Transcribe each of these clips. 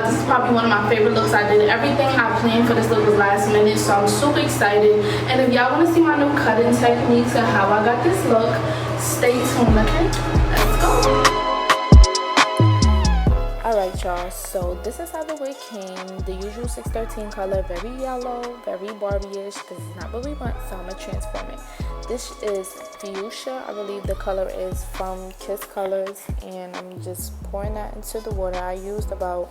This is probably one of my favorite looks I did. Everything I planned for this look was last minute, so I'm super excited. And if y'all want to see my new cutting techniques and how I got this look, stay tuned, okay? Let's go. Alright y'all, so this is how the wig came. The usual 613 color, very yellow, very Barbie-ish. This is not what we want, so I'm going to transform it. This is fuchsia, I believe the color is from Kiss Colors, and I'm just pouring that into the water. I used about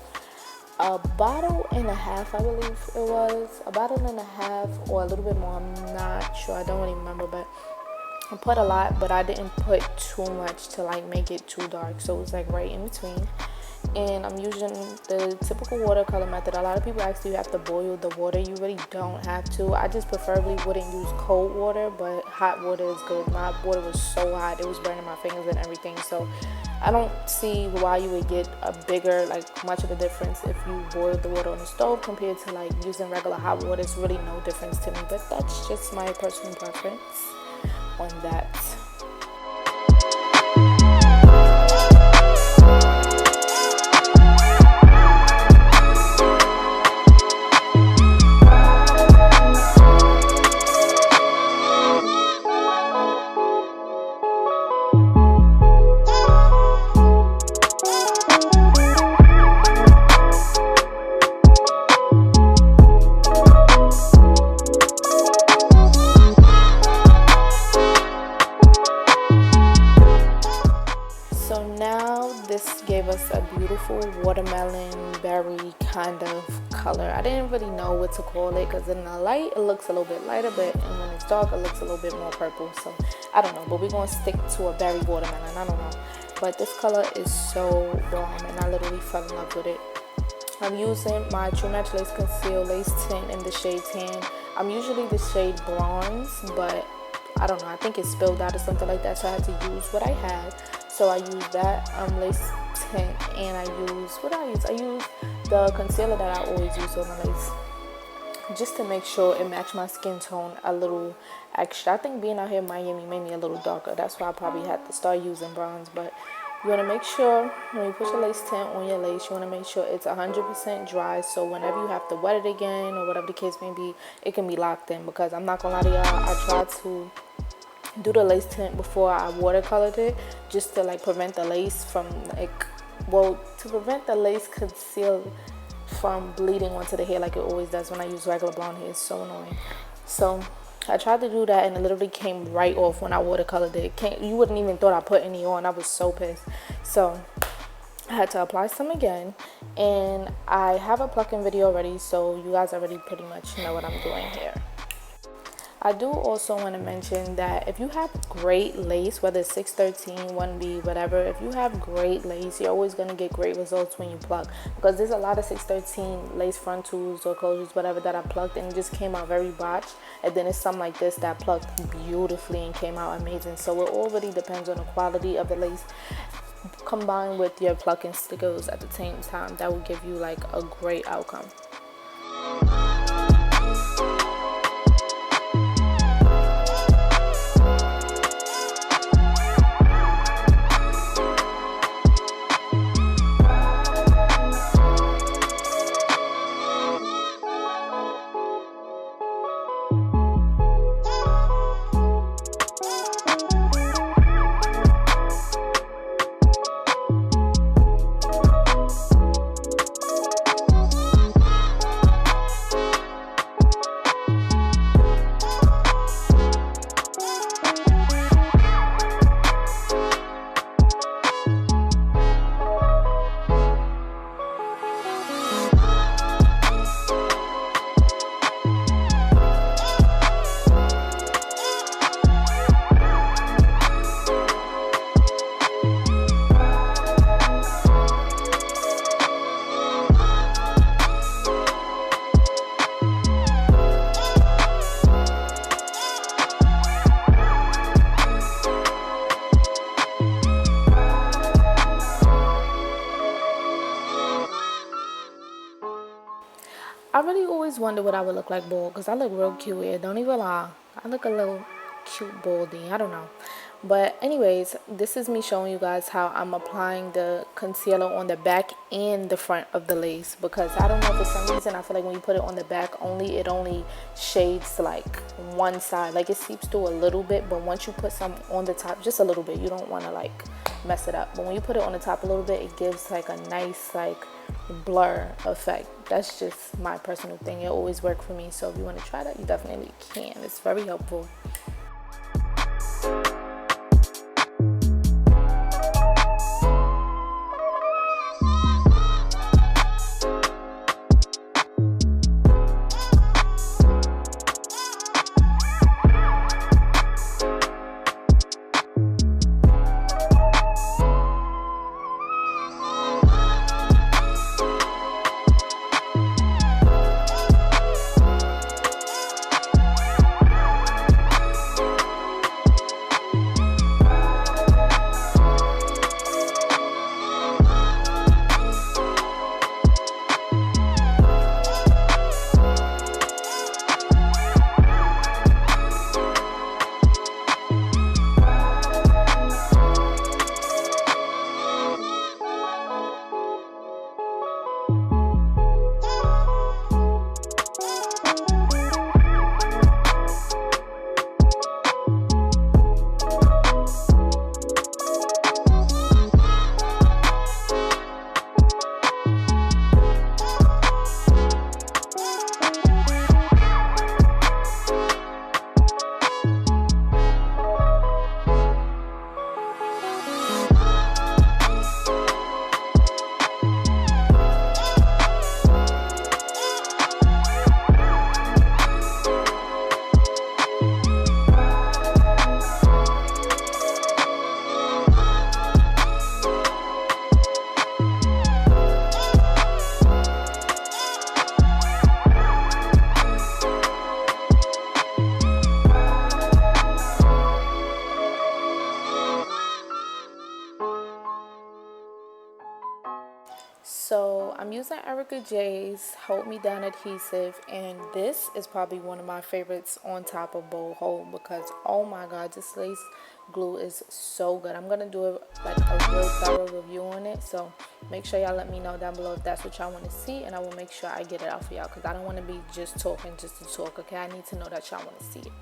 a bottle and a half, I believe it was. A bottle and a half or a little bit more, I'm not sure, I don't really remember, but I put a lot, but I didn't put too much to like make it too dark, so it was like right in between. And I'm using the typical watercolor method. A lot of people actually have to boil the water. You really don't have to. I just preferably wouldn't use cold water, but hot water is good. My water was so hot, it was burning my fingers and everything. So I don't see why you would get a bigger, like much of a difference if you boil the water on the stove compared to like using regular hot water. It's really no difference to me, but that's just my personal preference on that. This gave us a beautiful watermelon berry kind of color. I didn't really know what to call it because in the light it looks a little bit lighter, but when it's dark it looks a little bit more purple. So I don't know, but we're going to stick to a berry watermelon. I don't know, but this color is so bomb and I literally fell in love with it. I'm using my True Match Lace Conceal Lace Tint in the shade Tan. I'm usually the shade Bronze, but I don't know, I think it spilled out or something like that, so I had to use what I had. So I use that lace tint, and I use the concealer that I always use on the lace, just to make sure it matched my skin tone a little extra. I think being out here in Miami made me a little darker. That's why I probably had to start using bronze. But you want to make sure when you put your lace tint on your lace, you want to make sure it's 100% dry. So whenever you have to wet it again or whatever the case may be, it can be locked in. Because I'm not gonna lie to y'all, I tried to do the lace tint before I watercolored it, just to like prevent the lace from to prevent the lace conceal from bleeding onto the hair like it always does when I use regular blonde hair. It's so annoying. So I tried to do that and it literally came right off when I watercolored it. You wouldn't even thought I put any on. I was so pissed. So I had to apply some again, and I have a plucking video already, so you guys already pretty much know what I'm doing here. I do also want to mention that if you have great lace, whether it's 613, 1B, whatever, if you have great lace, you're always going to get great results when you pluck, because there's a lot of 613 lace frontals or closures, whatever, that I plucked and it just came out very botched, and then it's some like this that plucked beautifully and came out amazing. So it all really depends on the quality of the lace combined with your plucking skills at the same time. That will give you like a great outcome. I really always wonder what I would look like bald, because I look real cute here. Don't even lie. I look a little cute baldy. I don't know. But anyways, this is me showing you guys how I'm applying the concealer on the back and the front of the lace, because I don't know, for some reason I feel like when you put it on the back only, it only shades like one side, like it seeps through a little bit. But once you put some on the top, just a little bit, you don't want to like mess it up, but when you put it on the top a little bit, it gives like a nice like blur effect. That's just my personal thing. It always worked for me, so if you want to try that, you definitely can. It's very helpful. So I'm using Erica J's Hold Me Down Adhesive, and this is probably one of my favorites on top of Bold Hold, because oh my god, this lace glue is so good. I'm gonna do like a real thorough review on it, so make sure y'all let me know down below if that's what y'all want to see, and I will make sure I get it out for y'all, because I don't want to be just talking just to talk. Okay, I need to know that y'all want to see it.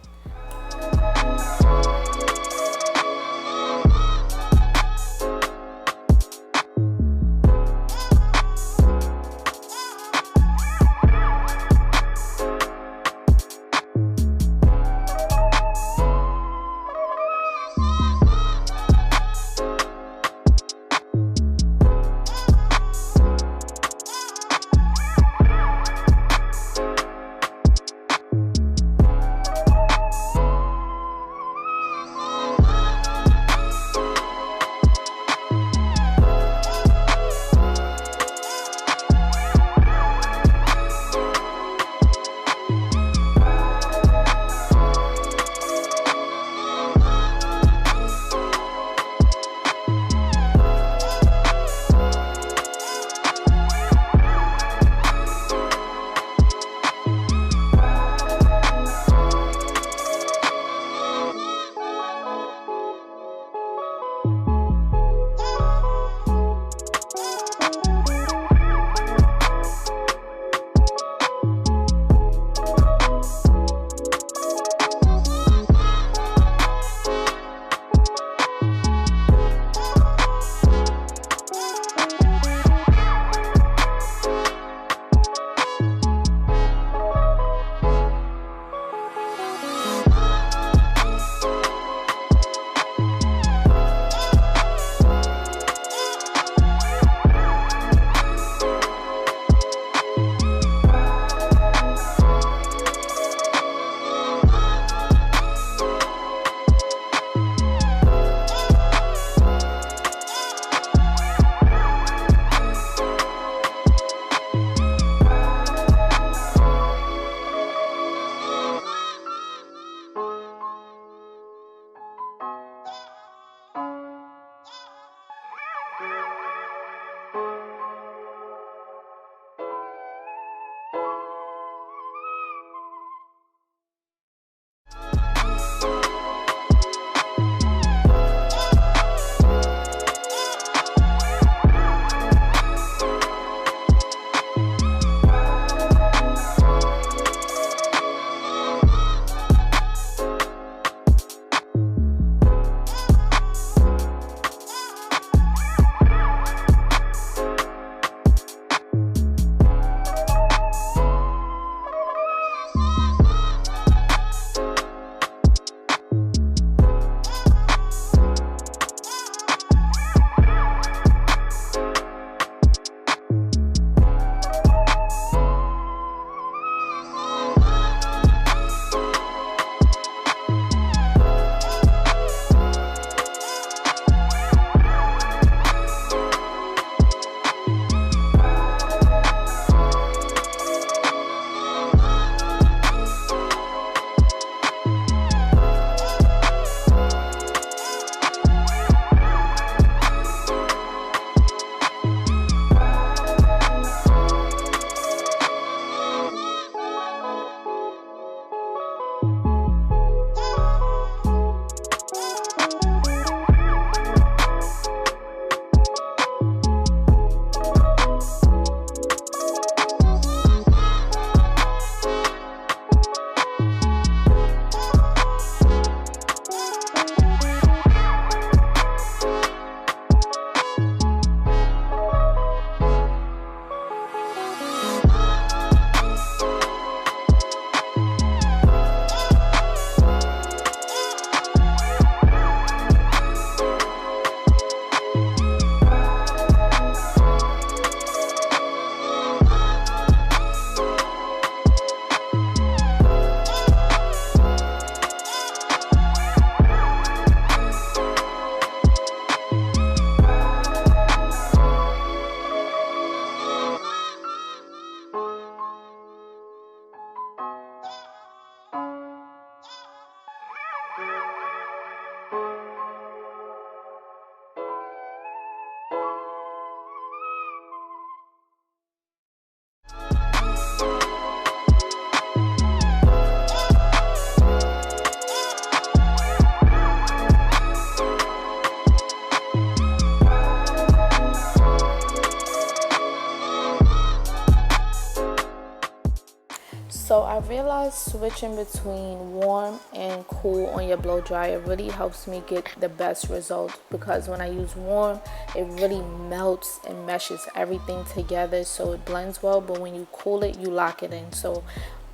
So I realized switching between warm and cool on your blow dryer really helps me get the best results, because when I use warm, it really melts and meshes everything together so it blends well, but when you cool it, you lock it in. So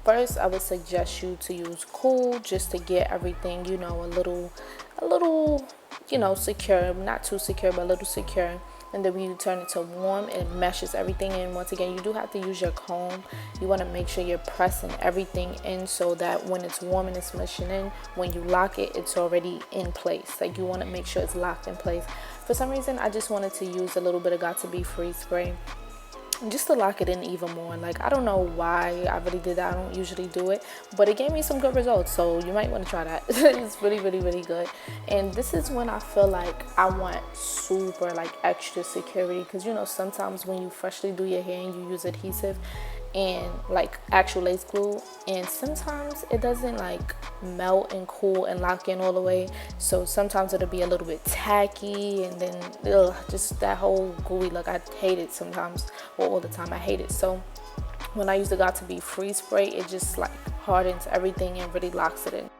first I would suggest you to use cool just to get everything, you know, a little, you know, secure, not too secure, but a little secure. And then when you turn it to warm, it meshes everything in. Once again, you do have to use your comb. You want to make sure you're pressing everything in so that when it's warm and it's meshing in, when you lock it, it's already in place. Like, you want to make sure it's locked in place. For some reason, I just wanted to use a little bit of Got To Be Free spray just to lock it in even more. Like, I don't know why I really did that. I don't usually do it, but it gave me some good results, so you might want to try that. It's really, really, really good. And this is when I feel like I want super like extra security, because you know, sometimes when you freshly do your hair and you use adhesive and like actual lace glue, and sometimes it doesn't like melt and cool and lock in all the way, so sometimes it'll be a little bit tacky, and then just that whole gooey look. I hate it sometimes, or all the time. I hate it. So when I use the Got To Be Free spray, it just like hardens everything and really locks it in.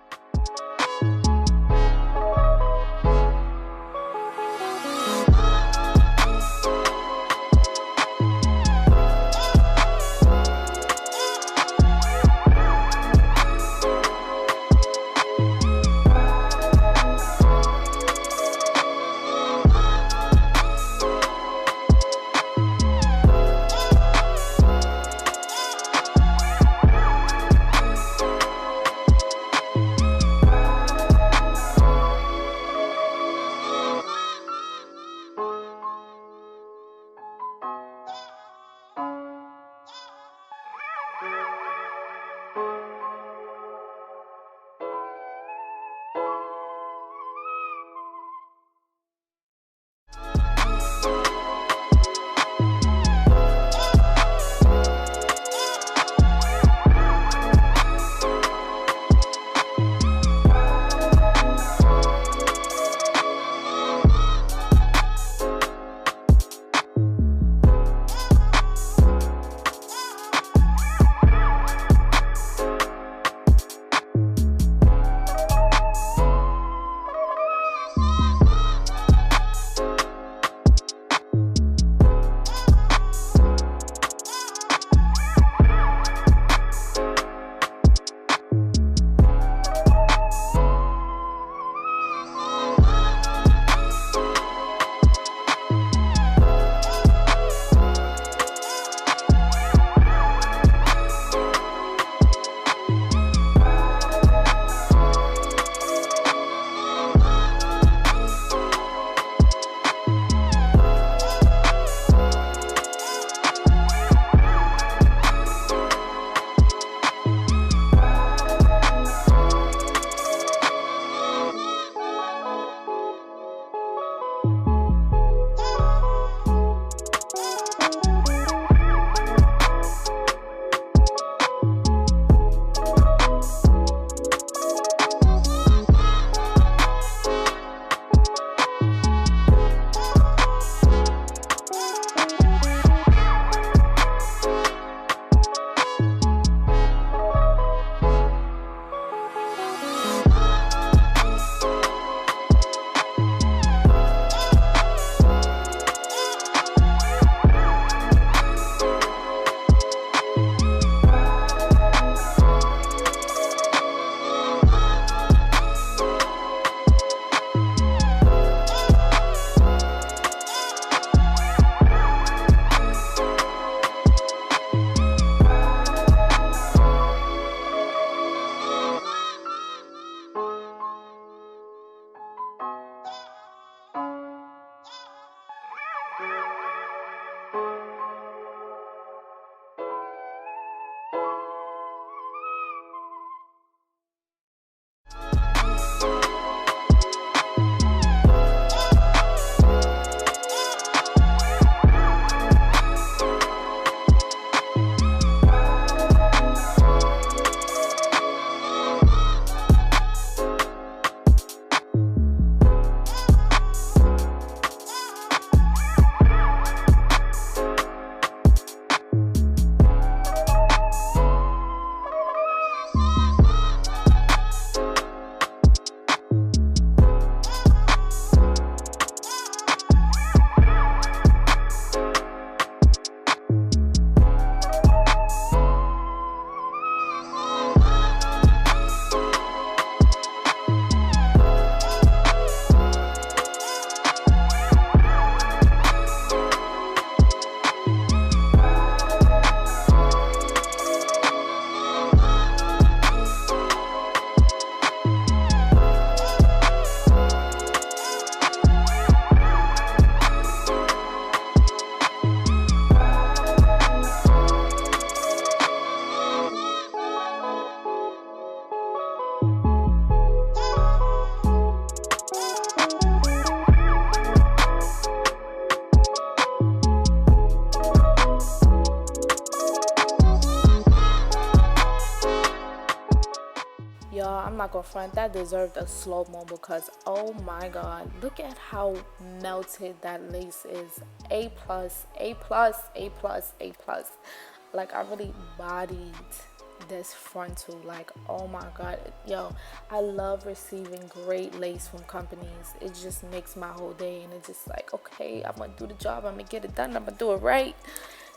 not gonna front, that deserved a slow-mo because oh my god, look at how melted that lace is. A plus, A plus, A plus, A plus. Like, I really bodied this frontal. Like, oh my god, yo, I love receiving great lace from companies. It just makes my whole day, and it's just like, okay, I'm gonna do the job, I'm gonna get it done, I'm gonna do it right.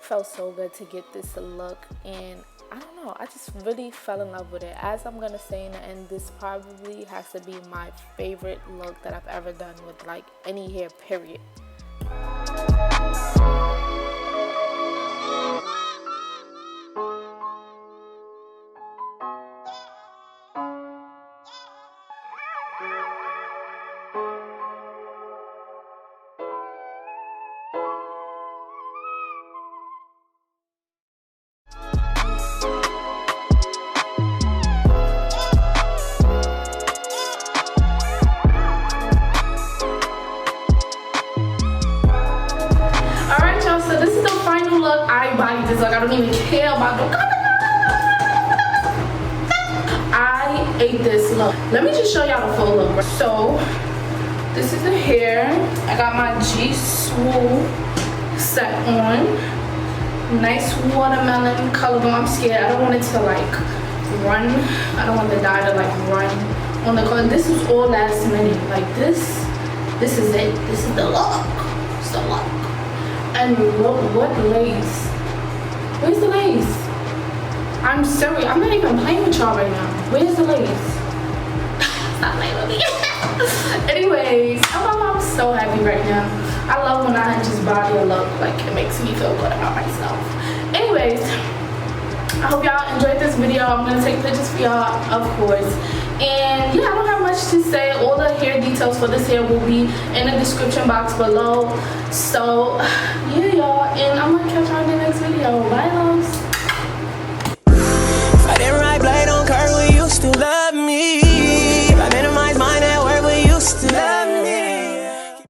Felt so good to get this look, and I don't know, I just really fell in love with it. As I'm gonna say in the end, this probably has to be my favorite look that I've ever done with like any hair, period. I body this look. I don't even care about the color. I ate this look. Let me just show y'all the full look. So this is the hair. I got my G-Swool set on. Nice watermelon color. I'm scared. I don't want it to like run. I don't want the dye to like run on the color. This is all last minute. Like this is it. This is the look. It's the look. And look, what lace? Where's the lace? I'm sorry, I'm not even playing with y'all right now. Where's the lace? Stop playing with me. Anyways, I'm so happy right now. I love when I just body a look. Like, it makes me feel good about myself. Anyways, I hope y'all enjoyed this video. I'm gonna take pictures for y'all, of course. And yeah, I don't have much to say. All the hair details for this hair will be in the description box below. So yeah, y'all, and I'm gonna catch y'all in the next video. Bye.